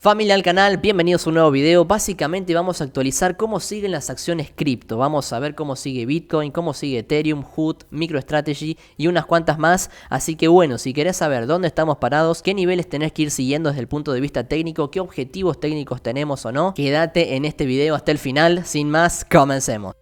Familia al canal, bienvenidos a un nuevo video. Básicamente vamos a actualizar cómo siguen las acciones cripto. Vamos a ver cómo sigue Bitcoin, cómo sigue Ethereum, HOOD, MicroStrategy y unas cuantas más. Así que bueno, si querés saber dónde estamos parados, qué niveles tenés que ir siguiendo desde el punto de vista técnico, qué objetivos técnicos tenemos o no, quédate en este video hasta el final. Sin más, comencemos.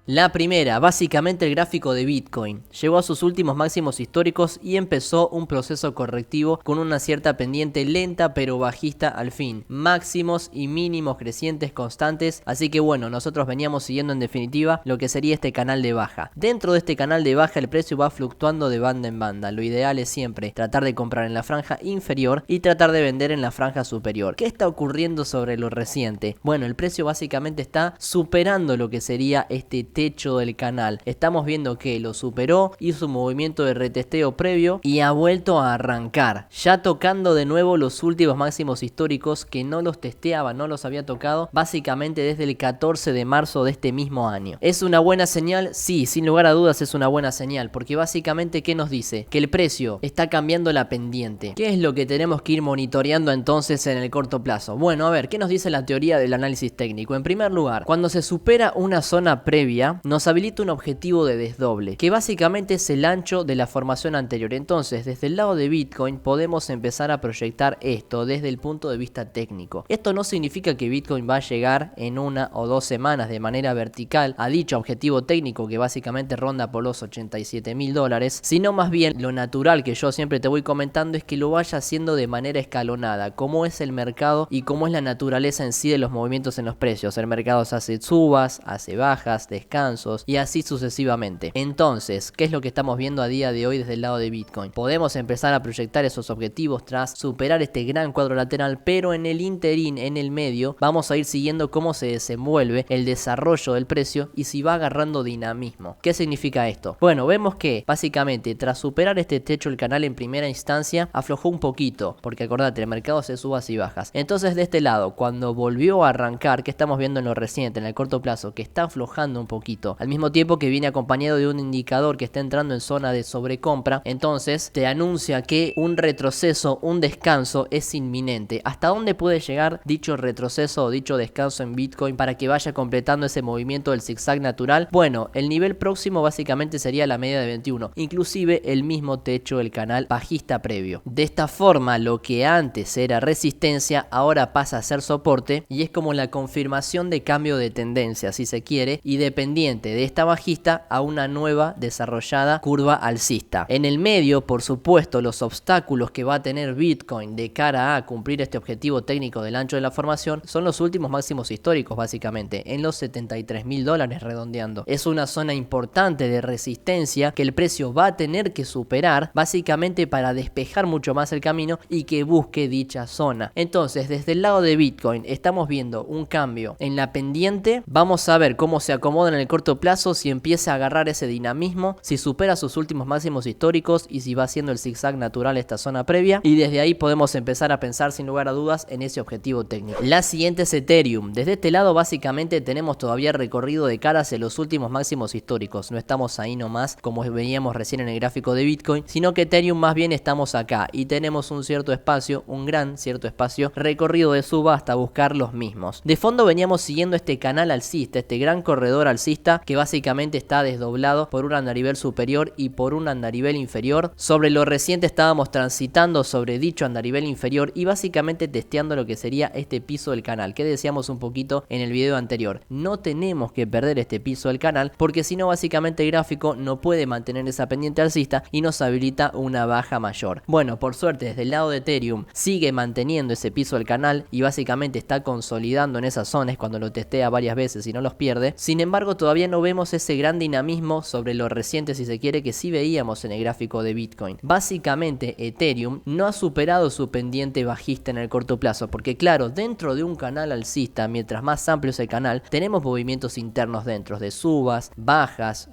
La primera, básicamente el gráfico de Bitcoin. Llegó a sus últimos máximos históricos y empezó un proceso correctivo con una cierta pendiente lenta pero bajista al fin. Máximos y mínimos crecientes constantes, así que bueno, nosotros veníamos siguiendo en definitiva lo que sería este canal de baja. Dentro de este canal de baja el precio va fluctuando de banda en banda. Lo ideal es siempre tratar de comprar en la franja inferior y tratar de vender en la franja superior. ¿Qué está ocurriendo sobre lo reciente? Bueno, el precio básicamente está superando lo que sería este techo del canal. Estamos viendo que lo superó, hizo un movimiento de retesteo previo y ha vuelto a arrancar, ya tocando de nuevo los últimos máximos históricos que no los testeaba, no los había tocado básicamente desde el 14 de marzo de este mismo año. ¿Es una buena señal? Sí, sin lugar a dudas es una buena señal, porque básicamente ¿qué nos dice? Que el precio está cambiando la pendiente. ¿Qué es lo que tenemos que ir monitoreando entonces en el corto plazo? Bueno, a ver, ¿qué nos dice la teoría del análisis técnico? En primer lugar, cuando se supera una zona previa, nos habilita un objetivo de desdoble, que básicamente es el ancho de la formación anterior. Entonces, desde el lado de Bitcoin podemos empezar a proyectar esto desde el punto de vista técnico. Esto no significa que Bitcoin va a llegar en 1 o 2 semanas de manera vertical a dicho objetivo técnico que básicamente ronda por los $87.000, sino más bien lo natural que yo siempre te voy comentando es que lo vaya haciendo de manera escalonada, como es el mercado y como es la naturaleza en sí de los movimientos en los precios. El mercado se hace subas, hace bajas, descansos y así sucesivamente. Entonces, ¿qué es lo que estamos viendo a día de hoy desde el lado de Bitcoin? Podemos empezar a proyectar esos objetivos tras superar este gran cuadro lateral, pero en el interín, en el medio, vamos a ir siguiendo cómo se desenvuelve el desarrollo del precio y si va agarrando dinamismo. ¿Qué significa esto? Bueno, vemos que básicamente tras superar este techo el canal en primera instancia aflojó un poquito, porque acordate, el mercado se subas y bajas. Entonces de este lado, cuando volvió a arrancar, que estamos viendo en lo reciente, en el corto plazo, que está aflojando un poquito, al mismo tiempo que viene acompañado de un indicador que está entrando en zona de sobrecompra, entonces te anuncia que un retroceso, un descanso es inminente. ¿Hasta dónde puede llegar dicho retroceso o dicho descanso en Bitcoin para que vaya completando ese movimiento del zigzag natural? Bueno, el nivel próximo básicamente sería la media de 21, inclusive el mismo techo del canal bajista previo. De esta forma, lo que antes era resistencia ahora pasa a ser soporte y es como la confirmación de cambio de tendencia, si se quiere, y dependiente de esta bajista a una nueva desarrollada curva alcista. En el medio, por supuesto, los obstáculos que va a tener Bitcoin de cara a cumplir este objetivo técnico del ancho de la formación son los últimos máximos históricos, básicamente en los $73.000 redondeando. Es una zona importante de resistencia que el precio va a tener que superar básicamente para despejar mucho más el camino y que busque dicha zona. Entonces, desde el lado de Bitcoin estamos viendo un cambio en la pendiente. Vamos a ver cómo se acomoda en el corto plazo, si empieza a agarrar ese dinamismo, si supera sus últimos máximos históricos y si va haciendo el zigzag natural esta zona previa, y desde ahí podemos empezar a pensar sin lugar a dudas en ese objetivo técnico. La siguiente es Ethereum. Desde este lado básicamente tenemos todavía recorrido de cara hacia los últimos máximos históricos. No estamos ahí nomás como veíamos recién en el gráfico de Bitcoin, sino que Ethereum más bien estamos acá y tenemos un cierto espacio, un gran cierto espacio recorrido de suba hasta buscar los mismos. De fondo veníamos siguiendo este canal alcista, este gran corredor alcista que básicamente está desdoblado por un andarivel superior y por un andarivel inferior. Sobre lo reciente estábamos transitando sobre dicho andarivel inferior y básicamente testeando lo que sería este piso del canal, que decíamos un poquito en el video anterior. No tenemos que perder este piso del canal porque si no básicamente el gráfico no puede mantener esa pendiente alcista y nos habilita una baja mayor. Bueno, por suerte desde el lado de Ethereum sigue manteniendo ese piso del canal y básicamente está consolidando en esas zonas cuando lo testea varias veces y no los pierde. Sin embargo, todavía no vemos ese gran dinamismo sobre lo reciente, si se quiere, que sí veíamos en el gráfico de Bitcoin. Básicamente Ethereum no ha superado su pendiente bajista en el corto plazo, porque claro, dentro de un canal alcista, mientras más amplio es el canal, tenemos movimientos internos dentro de subas, bajas,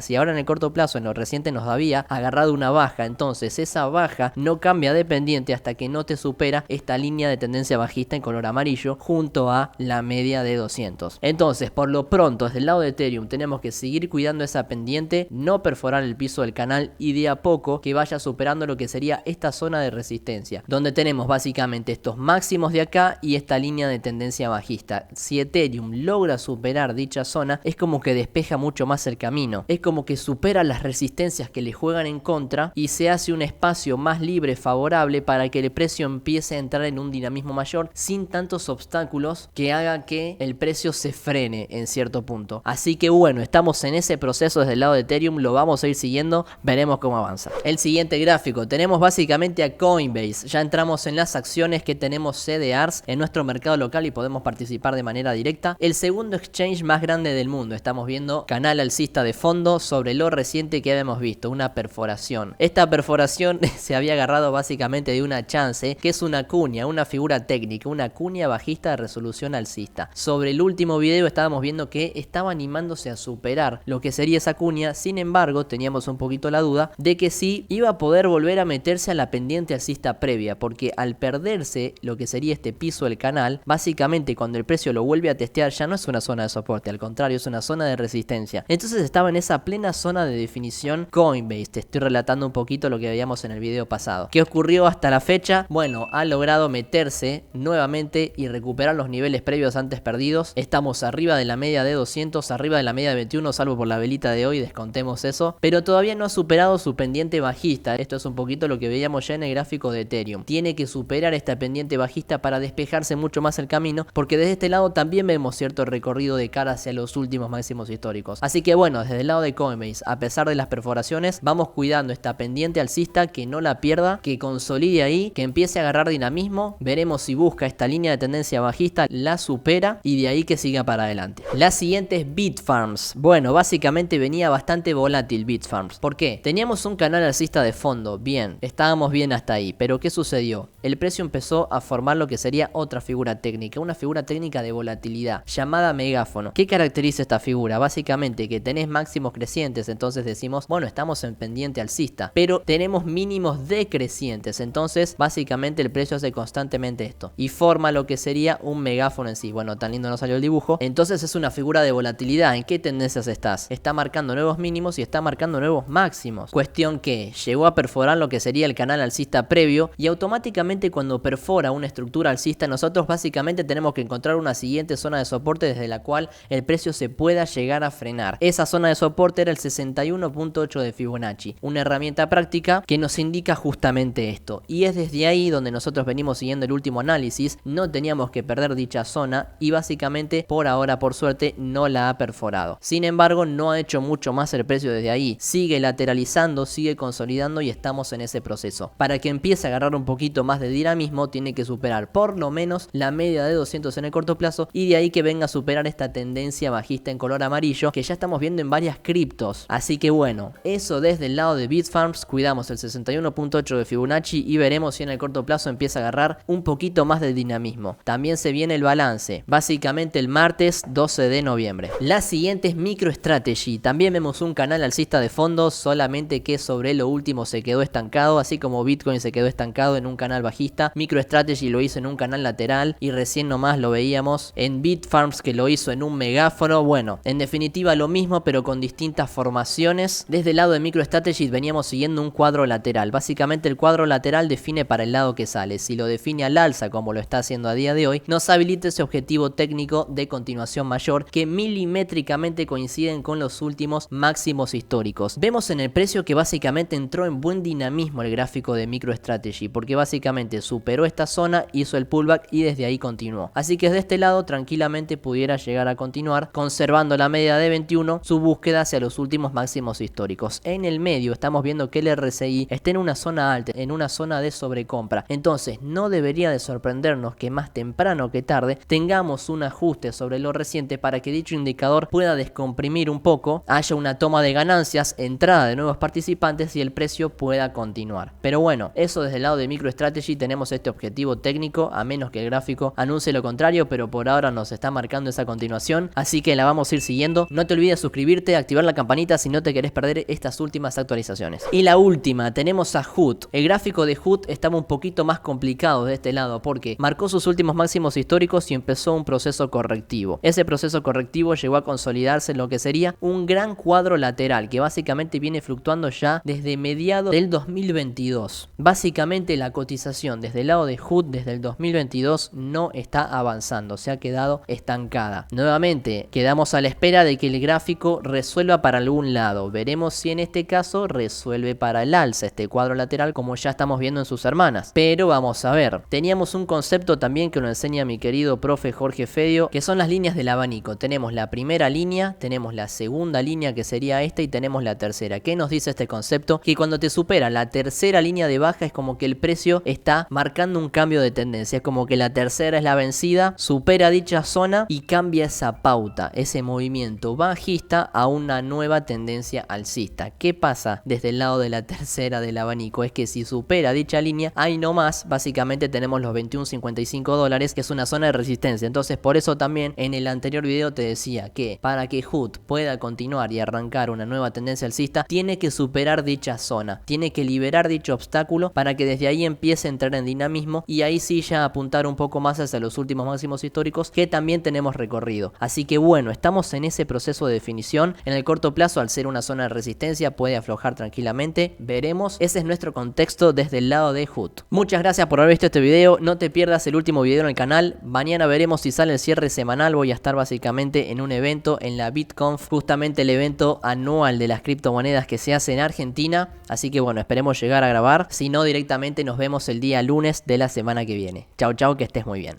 y ahora en el corto plazo, en lo reciente nos había agarrado una baja. Entonces esa baja no cambia de pendiente hasta que no te supera esta línea de tendencia bajista en color amarillo junto a la media de 200. Entonces, por lo pronto pronto, desde el lado de Ethereum, tenemos que seguir cuidando esa pendiente, no perforar el piso del canal y de a poco que vaya superando lo que sería esta zona de resistencia, donde tenemos básicamente estos máximos de acá y esta línea de tendencia bajista. Si Ethereum logra superar dicha zona, es como que despeja mucho más el camino, es como que supera las resistencias que le juegan en contra y se hace un espacio más libre, favorable, para que el precio empiece a entrar en un dinamismo mayor sin tantos obstáculos que haga que el precio se frene en cierto punto. Así que bueno, estamos en ese proceso desde el lado de Ethereum, lo vamos a ir siguiendo, veremos cómo avanza. El siguiente gráfico, tenemos básicamente a Coinbase, ya entramos en las acciones que tenemos CDRs en nuestro mercado local y podemos participar de manera directa. El segundo exchange más grande del mundo, estamos viendo canal alcista de fondo sobre lo reciente que habíamos visto, una perforación. Esta perforación se había agarrado básicamente de una chance, que es una cuña, una figura técnica, una cuña bajista de resolución alcista. Sobre el último video estábamos viendo que estaba animándose a superar lo que sería esa cuña, sin embargo teníamos un poquito la duda de que sí iba a poder volver a meterse a la pendiente alcista previa, porque al perderse lo que sería este piso del canal, básicamente cuando el precio lo vuelve a testear ya no es una zona de soporte, al contrario es una zona de resistencia. Entonces estaba en esa plena zona de definición Coinbase. Te estoy relatando un poquito lo que veíamos en el video pasado. ¿Qué ocurrió hasta la fecha? Bueno, ha logrado meterse nuevamente y recuperar los niveles previos antes perdidos. Estamos arriba de la media de 200, arriba de la media de 21, salvo por la velita de hoy, descontemos eso, pero todavía no ha superado su pendiente bajista. Esto es un poquito lo que veíamos ya en el gráfico de Ethereum. Tiene que superar esta pendiente bajista para despejarse mucho más el camino, porque desde este lado también vemos cierto recorrido de cara hacia los últimos máximos históricos. Así que bueno, desde el lado de Coinbase, a pesar de las perforaciones, vamos cuidando esta pendiente alcista, que no la pierda, que consolide ahí, que empiece a agarrar dinamismo. Veremos si busca esta línea de tendencia bajista, la supera y de ahí que siga para adelante. La siguiente es Bitfarms. Bueno, básicamente venía bastante volátil Bitfarms. ¿Por qué? Teníamos un canal alcista de fondo, bien, estábamos bien hasta ahí, pero ¿qué sucedió? El precio empezó a formar lo que sería otra figura técnica, una figura técnica de volatilidad llamada megáfono. ¿Qué caracteriza esta figura? Básicamente que tenés máximos crecientes, entonces decimos, bueno, estamos en pendiente alcista, pero tenemos mínimos decrecientes, entonces básicamente el precio hace constantemente esto y forma lo que sería un megáfono en sí. Bueno, tan lindo no salió el dibujo. Entonces es una figura de volatilidad. ¿En qué tendencias estás? Está marcando nuevos mínimos y está marcando nuevos máximos. Cuestión que llegó a perforar lo que sería el canal alcista previo y automáticamente cuando perfora una estructura alcista, nosotros básicamente tenemos que encontrar una siguiente zona de soporte desde la cual el precio se pueda llegar a frenar. Esa zona de soporte era el 61.8 de Fibonacci, una herramienta práctica que nos indica justamente esto, y es desde ahí donde nosotros venimos siguiendo el último análisis. No teníamos que perder dicha zona y básicamente por ahora, por suerte, no la ha perforado. Sin embargo, no ha hecho mucho más el precio desde ahí, sigue lateralizando, sigue consolidando y estamos en ese proceso. Para que empiece a agarrar un poquito más de dinamismo, tiene que superar por lo menos la media de 200 en el corto plazo y de ahí que venga a superar esta tendencia bajista en color amarillo que ya estamos viendo en varias criptos. Así que bueno, eso desde el lado de Bitfarms, cuidamos el 61.8 de Fibonacci y veremos si en el corto plazo empieza a agarrar un poquito más de dinamismo. También se viene el balance, básicamente el martes 12 de noviembre. La siguiente es MicroStrategy. También vemos un canal alcista de fondo, solamente que sobre lo último se quedó estancado, así como Bitcoin se quedó estancado en un canal bajista. MicroStrategy lo hizo en un canal lateral y recién nomás lo veíamos en Bitfarms, que lo hizo en un megáfono. Bueno, en definitiva lo mismo pero con distintas formaciones. Desde el lado de MicroStrategy veníamos siguiendo un cuadro lateral. Básicamente el cuadro lateral define para el lado que sale. Si lo define al alza como lo está haciendo a día de hoy, nos habilita ese objetivo técnico de continuación mayor que milimétricamente coinciden con los últimos máximos históricos. Vemos en el precio que básicamente entró en buen dinamismo el gráfico de MicroStrategy, porque básicamente superó esta zona, hizo el pullback y desde ahí continuó. Así que desde este lado tranquilamente pudiera llegar a continuar conservando la media de 21, su búsqueda hacia los últimos máximos históricos. En el medio estamos viendo que el RSI está en una zona alta, en una zona de sobrecompra. Entonces no debería de sorprendernos que más temprano que tarde tengamos un ajuste sobre lo reciente para que dicho indicador pueda descomprimir un poco, haya una toma de ganancias, entrada de nuevos participantes y el precio pueda continuar. Pero bueno, eso desde el lado de MicroStrategy tenemos este objetivo técnico, a menos que el gráfico anuncie lo contrario, pero por ahora nos está marcando esa continuación, así que la vamos a ir siguiendo. No te olvides suscribirte, activar la campanita si no te querés perder estas últimas actualizaciones. Y la última, tenemos a HOOD. El gráfico de HOOD estaba un poquito más complicado de este lado porque marcó sus últimos máximos históricos y empezó un proceso correctivo. Ese proceso correctivo llegó a consolidarse en lo que sería un gran cuadro lateral que básicamente viene fluctuando ya desde mediados del 2022. Básicamente la cotización desde el lado de HOOD desde el 2022 no está avanzando, se ha quedado estancada. Nuevamente quedamos a la espera de que el gráfico resuelva para algún lado. Veremos si en este caso resuelve para el alza este cuadro lateral como ya estamos viendo en sus hermanas. Pero vamos a ver, teníamos un concepto también que lo enseña mi querido profe Jorge Fedio, que son las líneas del abanico. Tenemos la primera línea, tenemos la segunda línea que sería esta y tenemos la tercera. ¿Qué nos dice este concepto? Que cuando te supera la tercera línea de baja es como que el precio está marcando un cambio de tendencia, es como que la tercera es la vencida, supera dicha zona y cambia esa pauta, ese movimiento bajista a una nueva tendencia alcista. ¿Qué pasa desde el lado de la tercera del abanico? Es que si supera dicha línea, ahí nomás básicamente tenemos los $21.55, que es una zona de resistencia. Entonces por eso también en el anterior video te decía que para que HOOD pueda continuar y arrancar una nueva tendencia alcista, tiene que superar dicha zona, tiene que liberar dicho obstáculo para que desde ahí empiece a entrar en dinamismo y ahí sí ya apuntar un poco más hacia los últimos máximos históricos que también tenemos recorrido. Así que bueno, estamos en ese proceso de definición. En el corto plazo, al ser una zona de resistencia, puede aflojar tranquilamente, veremos. Ese es nuestro contexto desde el lado de HOOD. Muchas gracias por haber visto este video, no te pierdas el último video en el canal. Mañana veremos si sale el cierre semanal. Voy a estar básicamente en un evento en la BitConf, justamente el evento anual de las criptomonedas que se hace en Argentina. Así que bueno, esperemos llegar a grabar, si no directamente nos vemos el día lunes de la semana que viene. Chau chau, que estés muy bien.